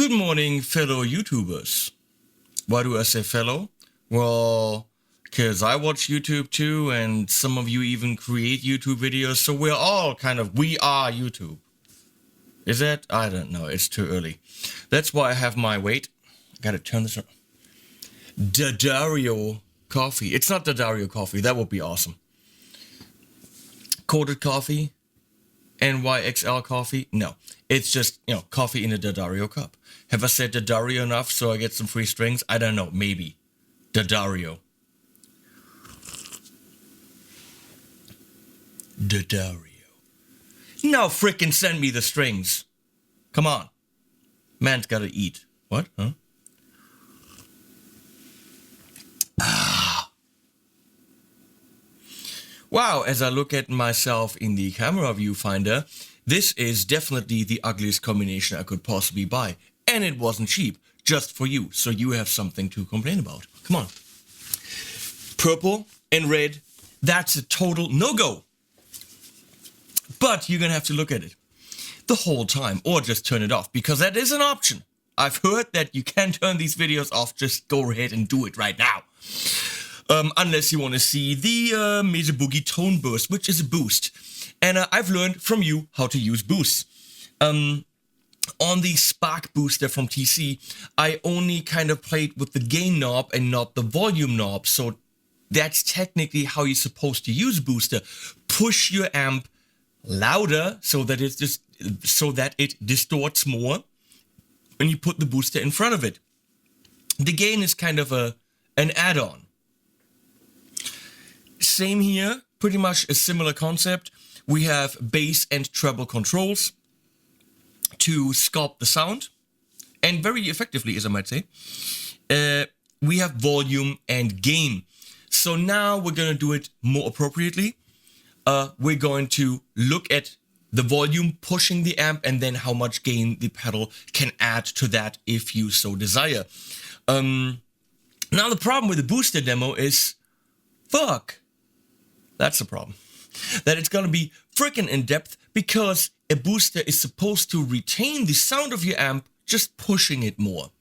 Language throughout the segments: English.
Good morning, fellow YouTubers. Why do I say fellow? Well, because I watch YouTube too, and some of you even create YouTube videos, so we are YouTube. Is that? I don't know, it's too early. That's why I have my, wait, I gotta turn this on. Daddario coffee. It's not Daddario coffee, that would be awesome. Coated coffee, NYXL coffee, no. It's just, coffee in a Daddario cup. Have I said Daddario enough so I get some free strings? I don't know, maybe. Daddario. Now frickin' send me the strings. Come on. Man's gotta eat. What? Huh? Wow, as I look at myself in the camera viewfinder, this is definitely the ugliest combination I could possibly buy. And it wasn't cheap, just for you, so you have something to complain about. Come on. Purple and red, that's a total no-go. But you're gonna have to look at it the whole time, or just turn it off, because that is an option. I've heard that you can turn these videos off, just go ahead and do it right now. Unless you want to see the Mesa Boogie tone burst, which is a boost. And I've learned from you how to use boosts. On the Spark booster from TC, I only kind of played with the gain knob and not the volume knob. So that's technically how you're supposed to use booster. Push your amp louder so that it distorts more when you put the booster in front of it. The gain is kind of an add-on. Same here, pretty much a similar concept. We have bass and treble controls to sculpt the sound, and very effectively, as I might say. We have volume and gain. So now we're going to do it more appropriately. We're going to look at the volume pushing the amp and then how much gain the pedal can add to that if you so desire. Now the problem with the booster demo is, fuck. That's the problem. That it's going to be freaking in-depth because a booster is supposed to retain the sound of your amp, just pushing it more.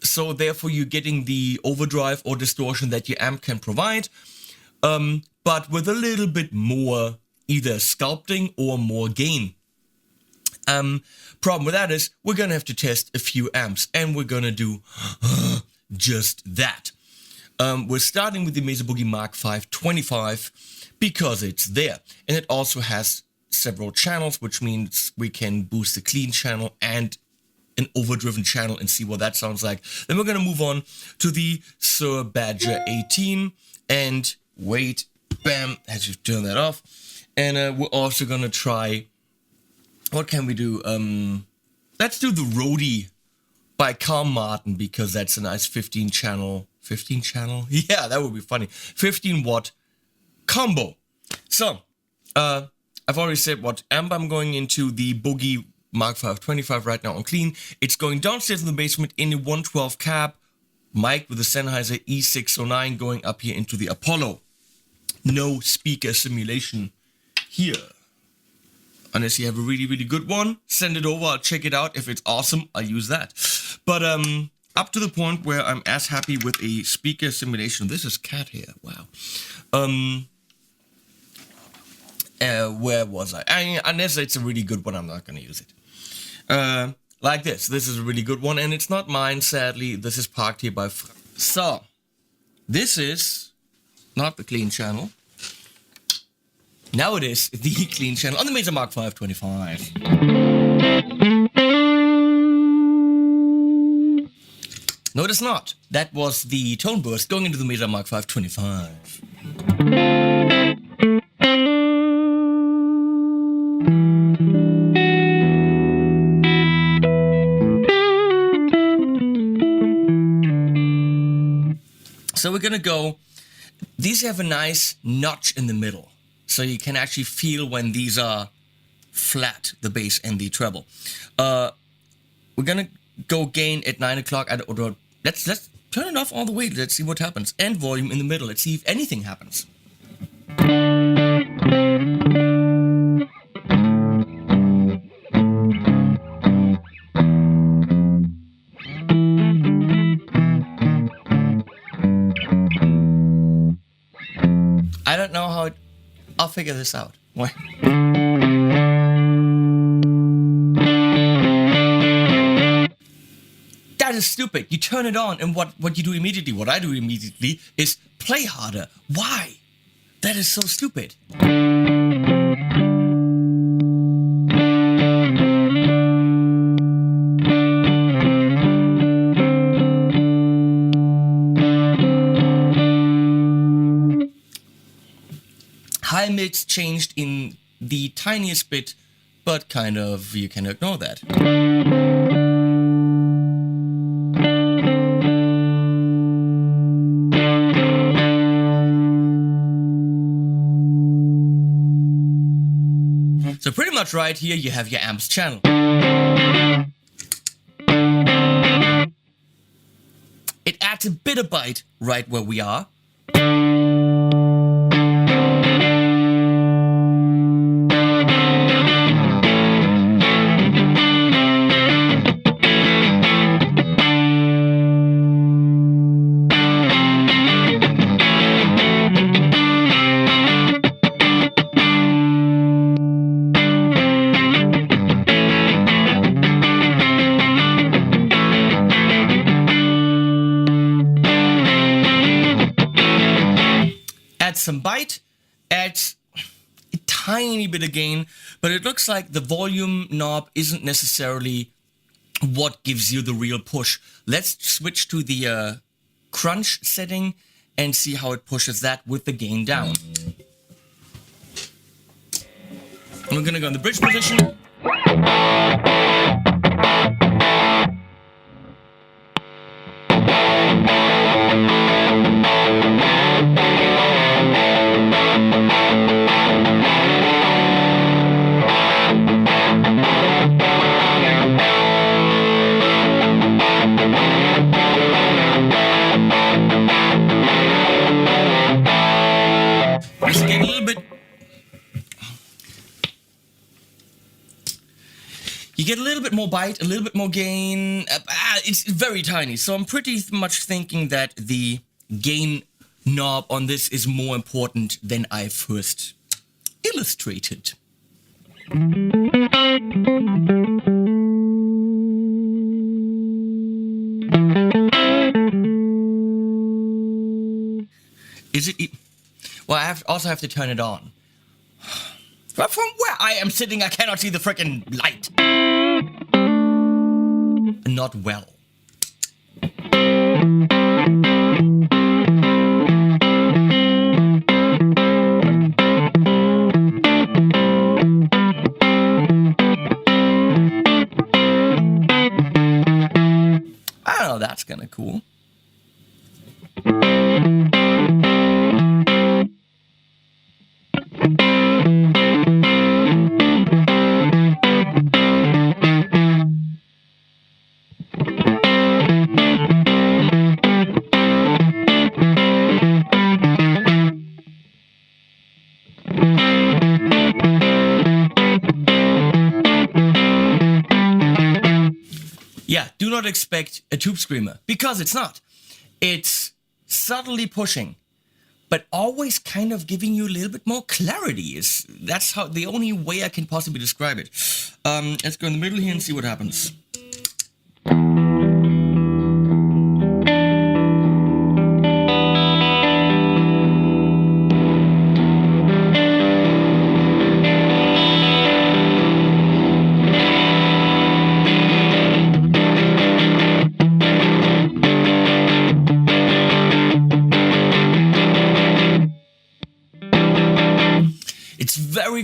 So therefore you're getting the overdrive or distortion that your amp can provide, but with a little bit more either sculpting or more gain. Problem with that is we're going to have to test a few amps, and we're going to do just that. We're starting with the Mesa Boogie Mark 525 because it's there. And it also has several channels, which means we can boost the clean channel and an overdriven channel and see what that sounds like. Then we're going to move on to the Sir Badger 18. And wait, bam, as you turn that off. And we're also going to try, what can we do? Let's do the Roadie by Carl Martin, because that's a nice 15 channel? Yeah, that would be funny. 15 watt combo. So, I've already said what amp I'm going into, the Boogie Mark 525 right now on clean. It's going downstairs in the basement in a 112 cab, mic with a Sennheiser E609 going up here into the Apollo. No speaker simulation here. Unless you have a really, really good one, send it over, I'll check it out. If it's awesome, I'll use that. But, up to the point where I'm as happy with a speaker simulation. This is cat hair, wow. Where was I? Unless it's a really good one, I'm not going to use it. Like this is a really good one, and it's not mine, sadly. This is parked here by So, this is not the clean channel. Now it is the clean channel on the Mesa Mark 525. No, it is not. That was the tone burst going into the Mesa Mark 525. So we're gonna go, these have a nice notch in the middle. So you can actually feel when these are flat, the bass and the treble. We're gonna go gain at 9 o'clock. Let's turn it off all the way. Let's see what happens. And volume in the middle. Let's see if anything happens. figure this out. Why? That is stupid. You turn it on, and what you do immediately, what I do immediately, is play harder. Why? That is so stupid. High mix changed in the tiniest bit, but kind of, you can ignore that. So pretty much right here you have your amps channel. It adds a bit of bite right where we are. Some bite, adds a tiny bit of gain, but it looks like the volume knob isn't necessarily what gives you the real push. Let's switch to the crunch setting and see how it pushes that with the gain down. And we're gonna go in the bridge position. You get a little bit more bite, a little bit more gain. It's very tiny, so I'm pretty much thinking that the gain knob on this is more important than I first illustrated. Is it? Well, I also have to turn it on. But from where I am sitting, I cannot see the frickin' light. Not well. I don't know, that's kinda cool. Yeah, do not expect a tube screamer, because it's not. It's subtly pushing, but always kind of giving you a little bit more clarity. That's how the only way I can possibly describe it. Let's go in the middle here and see what happens.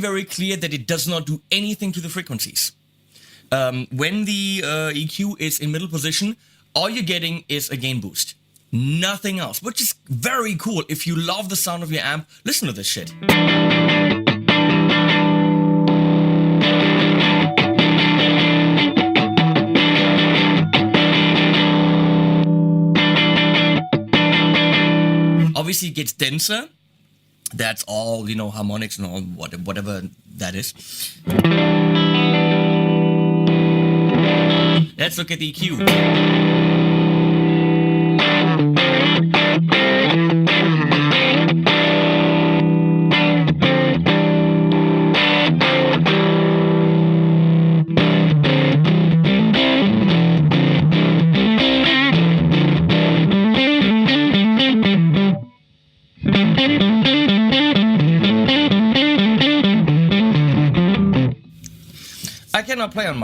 Very clear that it does not do anything to the frequencies. When the EQ is in middle position, all you're getting is a gain boost. Nothing else, which is very cool. If you love the sound of your amp, listen to this shit. Obviously it gets denser. That's all, you know, harmonics and all, whatever that is. Let's look at the EQ.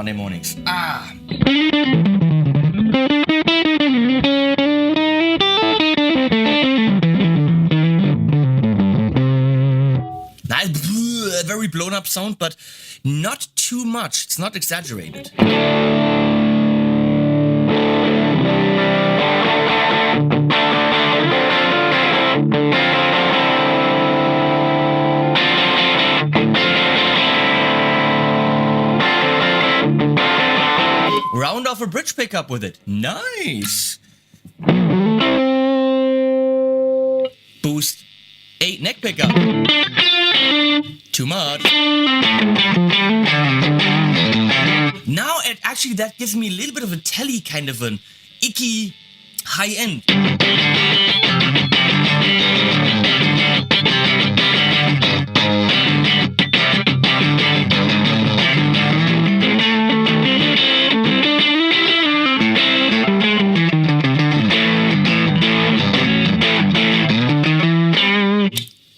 Monday mornings. Ah. Nice, very blown up sound, but not too much. It's not exaggerated. Round off a bridge pickup with it. Nice. Boost 8 neck pickup. Too much. Now actually that gives me a little bit of a telly, kind of an icky high end.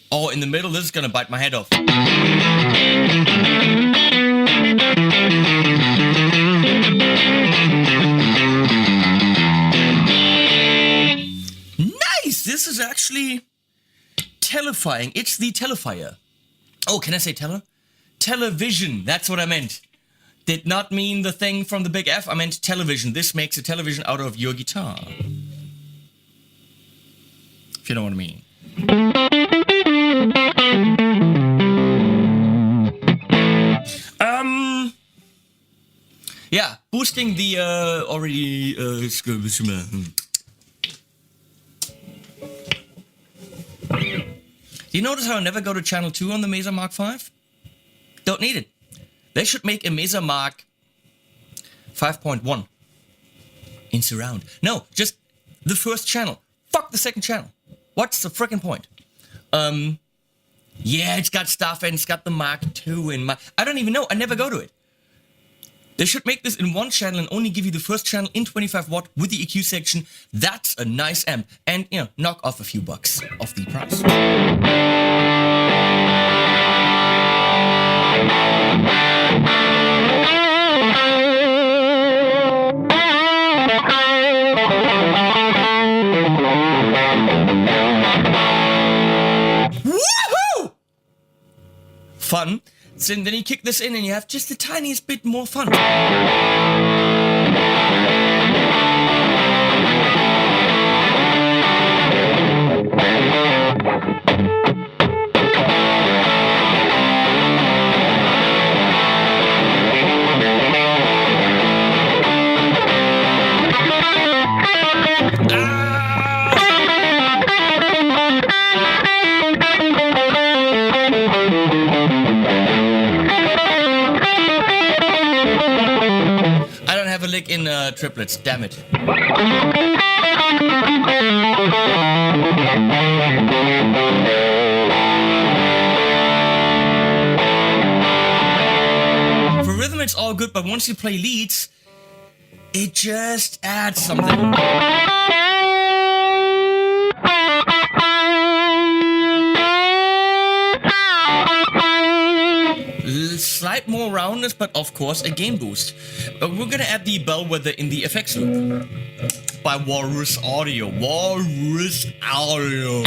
Oh, in the middle, this is gonna bite my head off. Nice! This is actually telefying. It's the telefier. Oh, can I say tele? Television, that's what I meant. Did not mean the thing from the big F, I meant television. This makes a television out of your guitar. If you know what I mean. Yeah, boosting the already Do you notice how I never go to channel 2 on the Mesa Mark 5? Don't need it. They should make a Mesa Mark 5.1 in surround. No, just the first channel. Fuck the second channel. What's the frickin' point? Yeah, it's got stuff and it's got the Mark II in my... I don't even know. I never go to it. They should make this in one channel and only give you the first channel in 25 watt with the EQ section. That's a nice amp. And, you know, knock off a few bucks off the price. Woohoo! Fun. So then you kick this in and you have just the tiniest bit more fun. In triplets, damn it. For rhythm it's all good, but once you play leads, it just adds something. Slight more roundness, but of course a gain boost. We're gonna add the bellwether in the effects loop by Walrus Audio. Walrus Audio.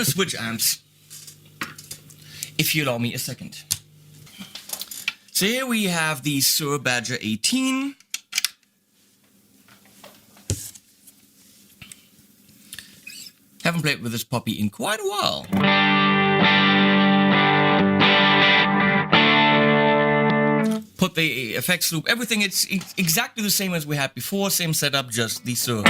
Switch amps, if you allow me a second. So here we have the Sur Badger 18. Haven't played with this puppy in quite a while. Put the effects loop, everything, it's exactly the same as we had before, same setup, just the Sur.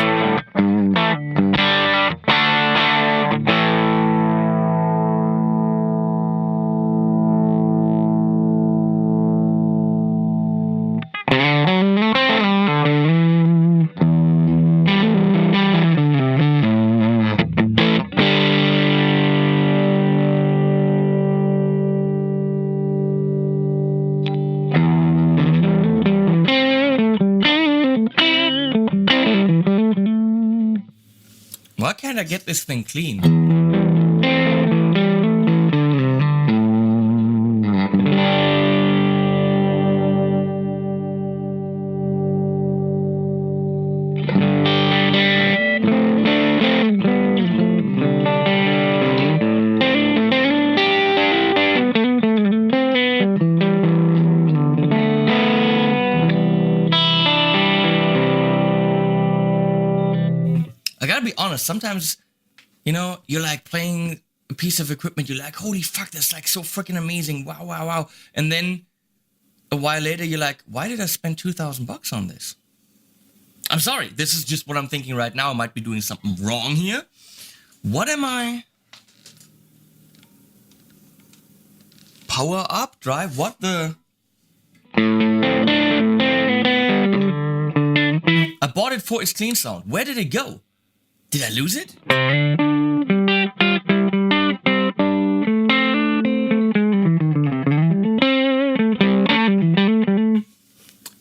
Why can't I get this thing clean? I gotta be honest, sometimes, you know, you're like playing a piece of equipment, you're like, holy fuck, that's like so freaking amazing, wow, wow, wow. And then a while later, you're like, why did I spend $2,000 on this? I'm sorry, this is just what I'm thinking right now. I might be doing something wrong here. What am I? Power up, drive, what the? I bought it for its clean sound. Where did it go? Did I lose it?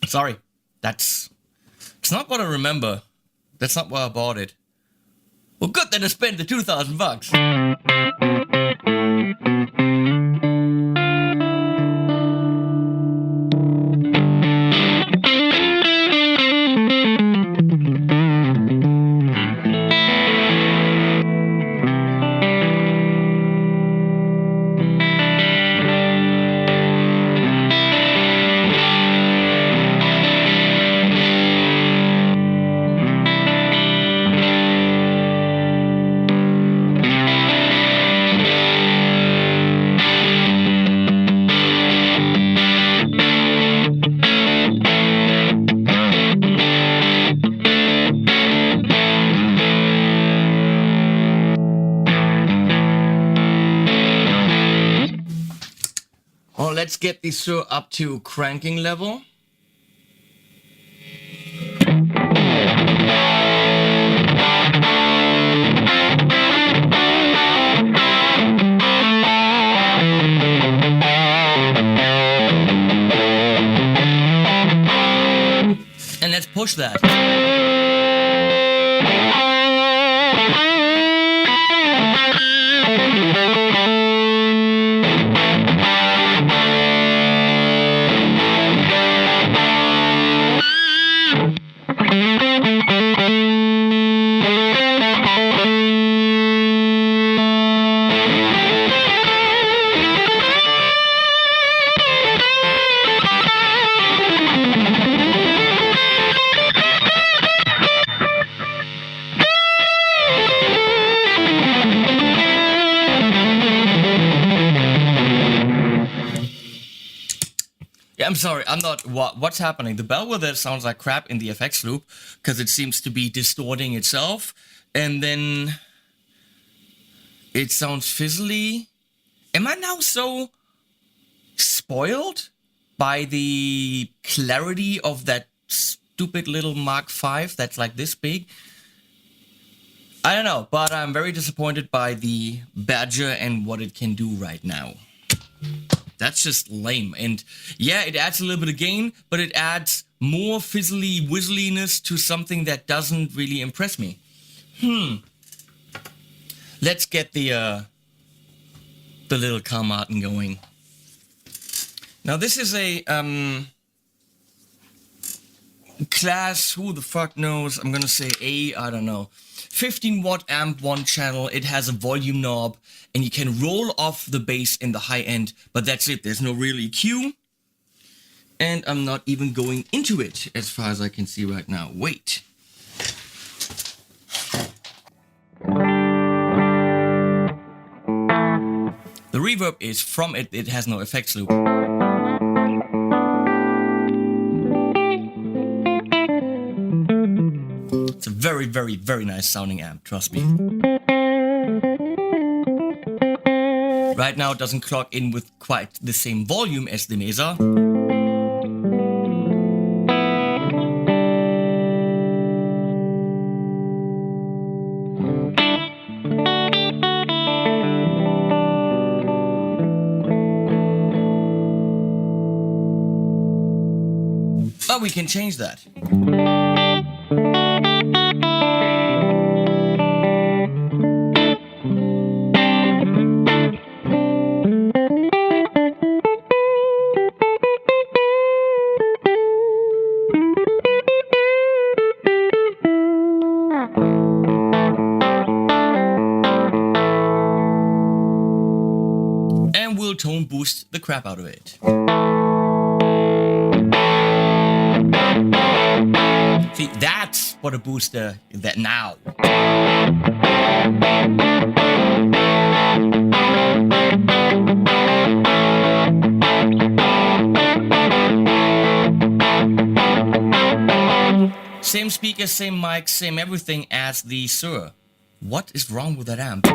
Sorry, it's not what I remember. That's not why I bought it. Well, good that I spent the $2,000. Well, let's get this Sur up to cranking level. And let's push that. I'm sorry, I'm not, what's happening? The bellwether sounds like crap in the FX loop, because it seems to be distorting itself, and then it sounds fizzly. Am I now so spoiled by the clarity of that stupid little Mark V that's like this big? I don't know, but I'm very disappointed by the Badger and what it can do right now. That's just lame. And yeah, it adds a little bit of gain, but it adds more fizzly whizzliness to something that doesn't really impress me. Let's get the little Carl Martin going. Now this is a class, who the fuck knows, I'm gonna say A, I don't know. 15 watt amp, one channel, it has a volume knob, and you can roll off the bass in the high end, but that's it, there's no real EQ. And I'm not even going into it as far as I can see right now. Wait. The reverb is from it, it has no effects loop. It's a very, very, very nice sounding amp, trust me. Right now it doesn't clock in with quite the same volume as the Mesa. But we can change that. And we'll tone boost the crap out of it. See, that's what a booster is that now. Same speakers, same mic, same everything as the Sur. What is wrong with that amp?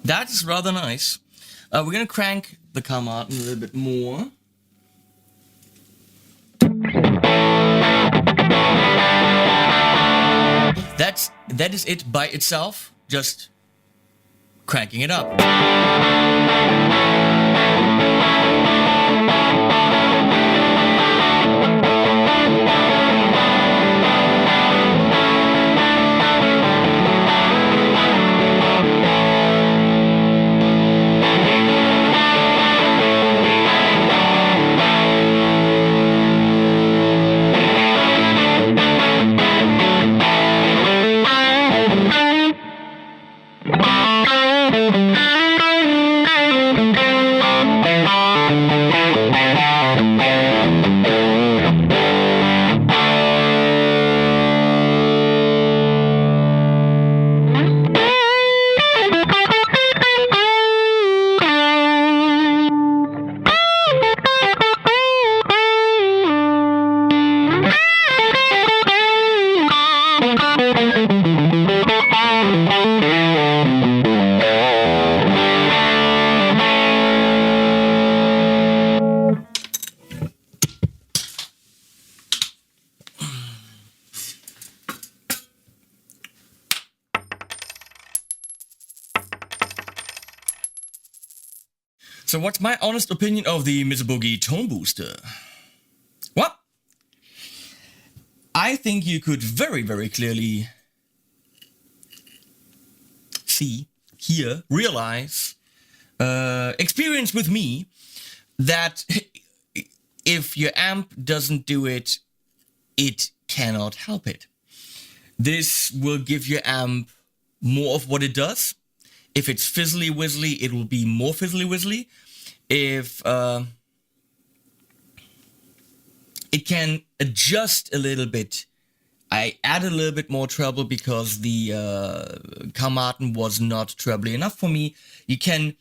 That is rather nice. We're gonna crank the car Martin a little bit more. That is it by itself, just cranking it up. So what's my honest opinion of the Mesa Boogie Tone Booster? Well, I think you could very, very clearly see, hear, realize, experience with me that if your amp doesn't do it, it cannot help it. This will give your amp more of what it does. If it's fizzly whizzly, it will be more fizzly whizzly. If it can adjust a little bit, I added a little bit more treble because the Karmaten was not trebly enough for me. You can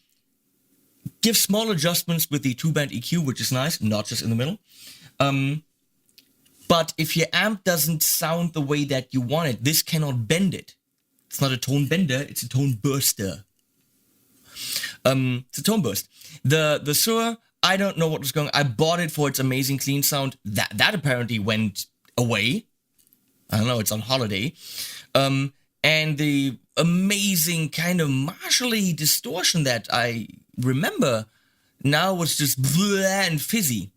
give small adjustments with the 2-band EQ, which is nice, not just in the middle. But if your amp doesn't sound the way that you want it, this cannot bend it. It's not a tone bender, it's a tone burster. It's a tone burst. The Sur, I don't know what was going on. I bought it for its amazing clean sound. That apparently went away. I don't know, it's on holiday. And the amazing kind of martially distortion that I remember now was just bleh and fizzy.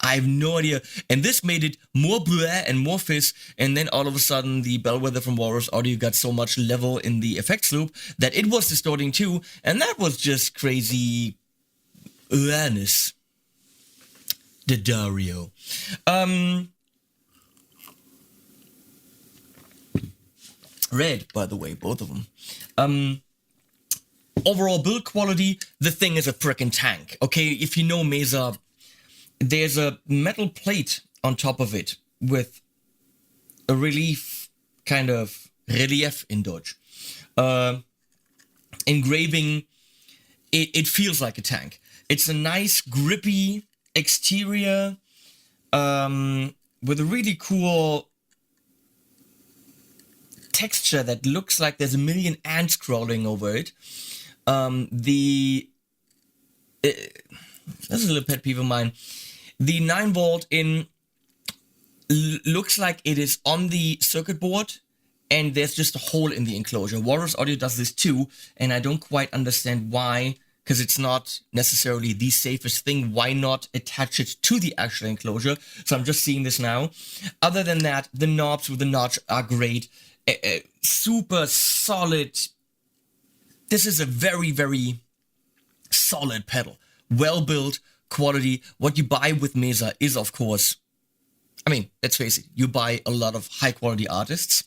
I have no idea. And this made it more bleh and more fizz. And then all of a sudden, the bellwether from Walrus Audio got so much level in the effects loop that it was distorting too. And that was just crazy awareness. The Dario. Red, by the way, both of them. Overall build quality, the thing is a frickin' tank. Okay, if you know Mesa, there's a metal plate on top of it with a relief, kind of relief in Dutch. Engraving, it feels like a tank. It's a nice grippy exterior with a really cool texture that looks like there's a million ants crawling over it. This is a little pet peeve of mine. The 9-volt in looks like it is on the circuit board and there's just a hole in the enclosure. Walrus Audio does this too, and I don't quite understand why, because it's not necessarily the safest thing. Why not attach it to the actual enclosure? So I'm just seeing this now. Other than that, the knobs with the notch are great. Super solid. This is a very, very solid pedal. Well built, quality. What you buy with Mesa is, of course, I mean, let's face it, you buy a lot of high quality artists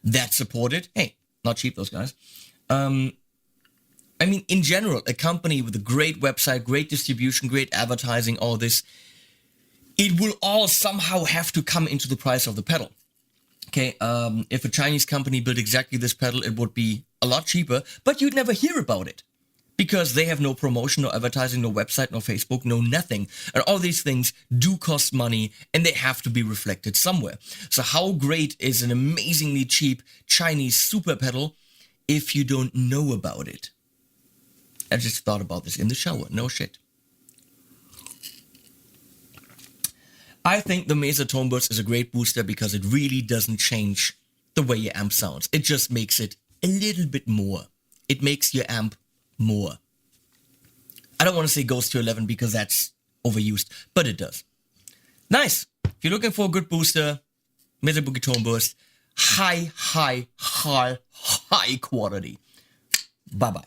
that support it. Hey, not cheap, those guys. I mean, in general, a company with a great website, great distribution, great advertising, all this, it will all somehow have to come into the price of the pedal. Okay, if a Chinese company built exactly this pedal, it would be a lot cheaper, but you'd never hear about it. Because they have no promotion, no advertising, no website, no Facebook, no nothing. And all these things do cost money and they have to be reflected somewhere. So how great is an amazingly cheap Chinese super pedal if you don't know about it? I just thought about this in the shower, no shit. I think the Mesa Tone Burst is a great booster because it really doesn't change the way your amp sounds. It just makes it a little bit more. It makes your amp more. I don't want to say goes to 11 because that's overused, but it does. Nice. If you're looking for a good booster, Mesa Boogie Tone Burst, high quality. Bye-bye.